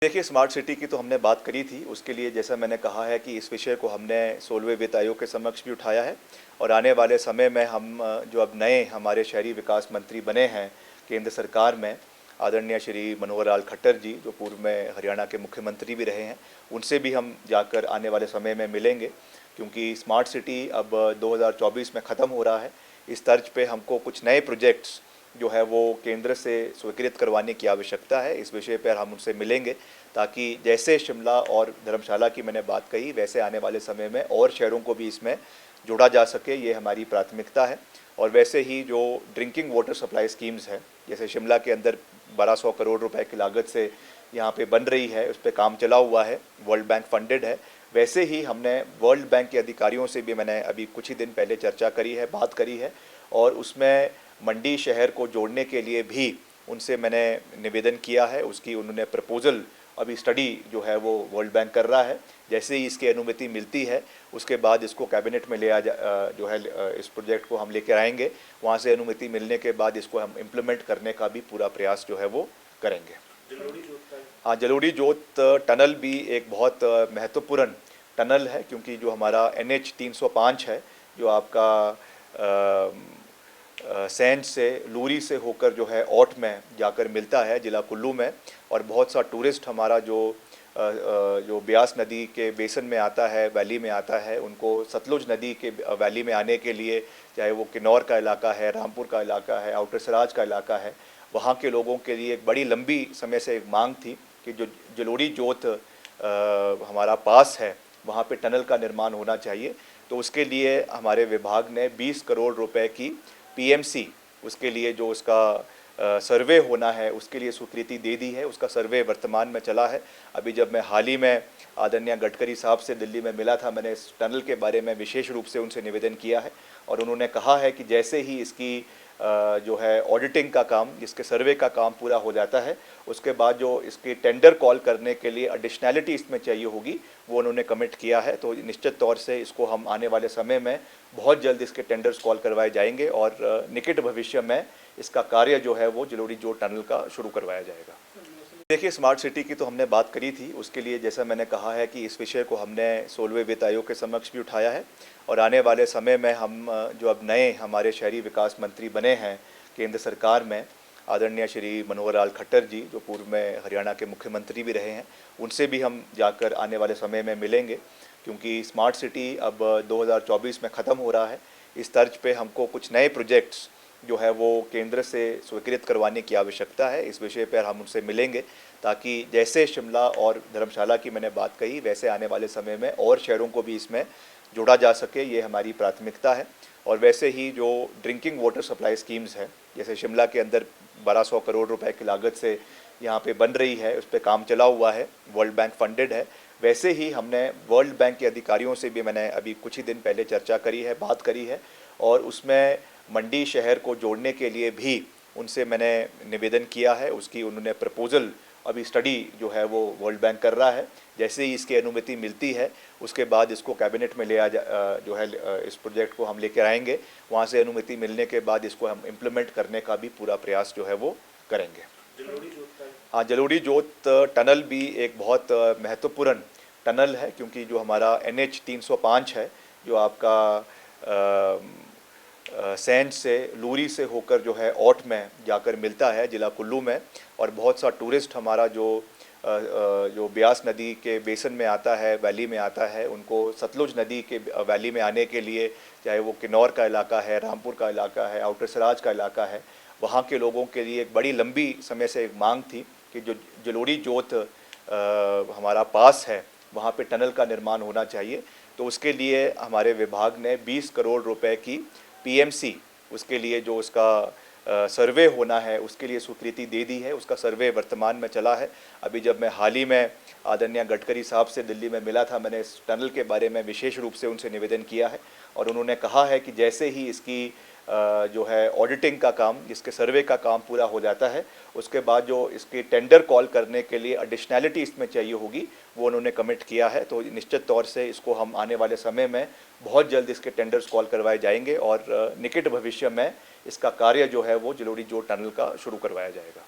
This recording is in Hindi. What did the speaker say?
देखिए, स्मार्ट सिटी की तो हमने बात करी थी। उसके लिए जैसा मैंने कहा है कि इस विषय को हमने 16वें वित्त आयोग के समक्ष भी उठाया है और आने वाले समय में हम जो अब नए हमारे शहरी विकास मंत्री बने हैं केंद्र सरकार में, आदरणीय श्री मनोहर लाल खट्टर जी, जो पूर्व में हरियाणा के मुख्यमंत्री भी रहे हैं, उनसे भी हम जाकर आने वाले समय में मिलेंगे, क्योंकि स्मार्ट सिटी अब 2024 में ख़त्म हो रहा है। इस तर्ज पे हमको कुछ नए प्रोजेक्ट्स जो है वो केंद्र से स्वीकृत करवाने की आवश्यकता है। इस विषय पर हम उनसे मिलेंगे, ताकि जैसे शिमला और धर्मशाला की मैंने बात कही, वैसे आने वाले समय में और शहरों को भी इसमें जोड़ा जा सके, ये हमारी प्राथमिकता है। और वैसे ही जो ड्रिंकिंग वाटर सप्लाई स्कीम्स हैं, जैसे शिमला के अंदर 1200 करोड़ रुपए की लागत से यहाँ पे बन रही है, उस पर काम चला हुआ है, वर्ल्ड बैंक फंडेड है। वैसे ही हमने वर्ल्ड बैंक के अधिकारियों से भी मैंने अभी कुछ ही दिन पहले चर्चा करी है, बात करी है, और उसमें मंडी शहर को जोड़ने के लिए भी उनसे मैंने निवेदन किया है। उसकी उन्होंने प्रपोज़ल अभी स्टडी जो है वो वर्ल्ड बैंक कर रहा है। जैसे ही इसकी अनुमति मिलती है, उसके बाद इसको कैबिनेट में जो है इस प्रोजेक्ट को हम लेकर आएंगे। वहाँ से अनुमति मिलने के बाद इसको हम इम्प्लीमेंट करने का भी पूरा प्रयास जो है वो करेंगे। हाँ, जलोड़ी जोत टनल भी एक बहुत महत्वपूर्ण टनल है, क्योंकि जो हमारा NH 305 है, जो आपका सैंज से लूरी से होकर जो है औट में जाकर मिलता है, जिला कुल्लू में, और बहुत सा टूरिस्ट हमारा जो ब्यास नदी के बेसन में आता है, वैली में आता है, उनको सतलुज नदी के वैली में आने के लिए, चाहे वो किन्नौर का इलाका है, रामपुर का इलाका है, आउटर सराज का इलाका है, वहाँ के लोगों के लिए एक बड़ी लंबी समय से एक मांग थी कि जो जलोड़ी जोत हमारा पास है, वहाँ पे टनल का निर्माण होना चाहिए। तो उसके लिए हमारे विभाग ने 20 करोड़ रुपए की PMC, उसके लिए जो उसका सर्वे होना है, उसके लिए स्वीकृति दे दी है। उसका सर्वे वर्तमान में चला है। अभी जब मैं हाल ही में आदरणीय गडकरी साहब से दिल्ली में मिला था, मैंने इस टनल के बारे में विशेष रूप से उनसे निवेदन किया है, और उन्होंने कहा है कि जैसे ही इसकी जो है ऑडिटिंग का काम, इसके सर्वे का काम पूरा हो जाता है, उसके बाद जो इसकी टेंडर कॉल करने के लिए एडिशनैलिटी इसमें चाहिए होगी, वो उन्होंने कमिट किया है। तो निश्चित तौर से इसको हम आने वाले समय में बहुत जल्द इसके टेंडर्स कॉल करवाए जाएंगे, और निकट भविष्य में इसका कार्य जो है वो जलोड़ी जोत टनल का शुरू करवाया जाएगा। देखिए, स्मार्ट सिटी की तो हमने बात करी थी। उसके लिए जैसा मैंने कहा है कि इस विषय को हमने 16वें वित्त आयोग के समक्ष भी उठाया है, और आने वाले समय में हम जो अब नए हमारे शहरी विकास मंत्री बने हैं केंद्र सरकार में, आदरणीय श्री मनोहर लाल खट्टर जी, जो पूर्व में हरियाणा के मुख्यमंत्री भी रहे हैं, उनसे भी हम जाकर आने वाले समय में मिलेंगे, क्योंकि स्मार्ट सिटी अब 2024 में ख़त्म हो रहा है। इस तर्ज पे हमको कुछ नए प्रोजेक्ट्स जो है वो केंद्र से स्वीकृत करवाने की आवश्यकता है। इस विषय पर हम उनसे मिलेंगे, ताकि जैसे शिमला और धर्मशाला की मैंने बात कही, वैसे आने वाले समय में और शहरों को भी इसमें जोड़ा जा सके, ये हमारी प्राथमिकता है। और वैसे ही जो ड्रिंकिंग वाटर सप्लाई स्कीम्स हैं, जैसे शिमला के अंदर 1200 करोड़ रुपए की लागत से यहाँ पे बन रही है, उस पर काम चला हुआ है, वर्ल्ड बैंक फंडेड है। वैसे ही हमने वर्ल्ड बैंक के अधिकारियों से भी मैंने अभी कुछ ही दिन पहले चर्चा करी है, बात करी है, और उसमें मंडी शहर को जोड़ने के लिए भी उनसे मैंने निवेदन किया है। उसकी उन्होंने प्रपोज़ल अभी स्टडी जो है वो वर्ल्ड बैंक कर रहा है। जैसे ही इसकी अनुमति मिलती है, उसके बाद इसको कैबिनेट में जो है इस प्रोजेक्ट को हम लेकर आएंगे। वहाँ से अनुमति मिलने के बाद इसको हम इम्प्लीमेंट करने का भी पूरा प्रयास जो है वो करेंगे। हाँ, जलोड़ी जोत टनल भी एक बहुत महत्वपूर्ण टनल है, क्योंकि जो हमारा NH 305 है, जो आपका सैंज से लूरी से होकर जो है औट में जाकर मिलता है, जिला कुल्लू में, और बहुत सा टूरिस्ट हमारा जो ब्यास नदी के बेसन में आता है, वैली में आता है, उनको सतलुज नदी के वैली में आने के लिए, चाहे वो किन्नौर का इलाका है, रामपुर का इलाका है, आउटर सराज का इलाका है, वहाँ के लोगों के लिए एक बड़ी लंबी समय से एक मांग थी कि जो जलोड़ी जोत हमारा पास है, वहाँ पे टनल का निर्माण होना चाहिए। तो उसके लिए हमारे विभाग ने 20 करोड़ रुपए की PMC, उसके लिए जो उसका सर्वे होना है, उसके लिए स्वीकृति दे दी है। उसका सर्वे वर्तमान में चला है। अभी जब मैं हाल ही में आदरणीय गडकरी साहब से दिल्ली में मिला था, मैंने इस टनल के बारे में विशेष रूप से उनसे निवेदन किया है, और उन्होंने कहा है कि जैसे ही इसकी जो है ऑडिटिंग का काम, इसके सर्वे का काम पूरा हो जाता है, उसके बाद जो इसकी टेंडर कॉल करने के लिए एडिशनैलिटी इसमें चाहिए होगी, वो उन्होंने कमिट किया है। तो निश्चित तौर से इसको हम आने वाले समय में बहुत जल्द इसके टेंडर्स कॉल करवाए जाएंगे, और निकट भविष्य में इसका कार्य जो है वो जलोड़ी जोत टनल का शुरू करवाया जाएगा।